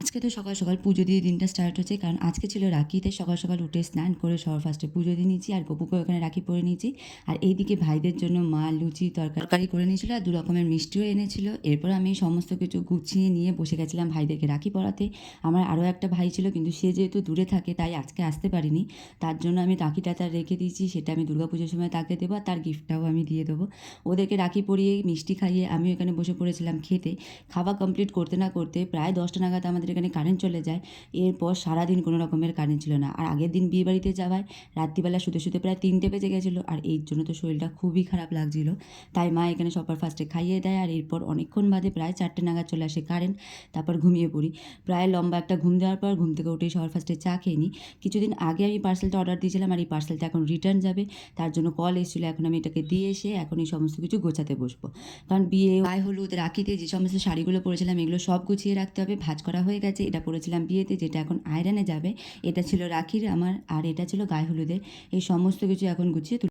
আজকে তো সকাল, সকাল পুজো দিয়ে দিনটা স্টার্ট হচ্ছে। কারণ আজকে ছিল রাখি। তাই সকাল, সকাল উঠে স্নান করে সবার ফার্স্টে পুজো দিয়ে নিয়েছি। আর গপুকে ওখানে রাখি পরিয়ে নিয়েছি। আর এইদিকে ভাইদের জন্য মা লুচি, তরকারি করে নিয়েছিল আর ২ রকমের মিষ্টিও এনেছিল। এরপর আমি সমস্ত কিছু গুছিয়ে নিয়ে বসে গেছিলাম ভাইদেরকে রাখি পরাতে। আমার আরও একটা ভাই ছিল, কিন্তু সে যেহেতু দূরে থাকে তাই আজকে আসতে পারিনি। তার জন্য আমি রাখিটা তার রেখে দিয়েছি। সেটা আমি দুর্গাপুজোর সময় তাকে দেবো আর তার গিফটটাও আমি দিয়ে দেবো। ওদেরকে রাখি পরিয়ে মিষ্টি খাইয়ে আমি এখানে বসে পড়েছিলাম খেতে। খাওয়া কমপ্লিট করতে না করতে প্রায় ১০টা নাগাদ আমাদের এখানে কারেন্ট চলে যায়। এরপর সারাদিন কোনো রকমের কারেন্ট ছিল না। আর আগের দিন বিয়েবাড়িতে যাওয়ায় রাত্রিবেলা শুতে, শুতে প্রায় ৩টে বেজে গেছিলো। আর এই জন্য তো শরীরটা খুবই খারাপ লাগছিল। তাই মা এখানে সবার ফার্স্টে খাইয়ে দেয়। আর এরপর অনেকক্ষণ বাদে প্রায় ৪টে নাগাদ চলে আসে কারেন্ট। তারপর ঘুমিয়ে পড়ি। প্রায় লম্বা একটা ঘুম দেওয়ার পর ঘুম থেকে উঠেই সবার ফার্স্টে চা খেয়ে নিই। কিছুদিন আগে আমি পার্সেলটা অর্ডার দিয়েছিলাম আর এই পার্সেলটা এখন রিটার্ন যাবে। তার জন্য কল এসেছিলো। এখন আমি এটাকে দিয়ে এসে এখন এই সমস্ত কিছু গোছাতে বসবো। কারণ বিয়ে, গায়ে হলুদ, রাখিতে যে সমস্ত শাড়িগুলো পরেছিলাম এগুলো সব গুছিয়ে রাখতে হবে। ভাঁজ করা হয়ে গেছে। এটা পরেছিলাম বিয়েতে, যেটা এখন আয়রনে যাবে। এটা ছিল রাখির আমার, আর এটা ছিল গায়ে হলুদের। এই সমস্ত কিছু এখন গুছিয়ে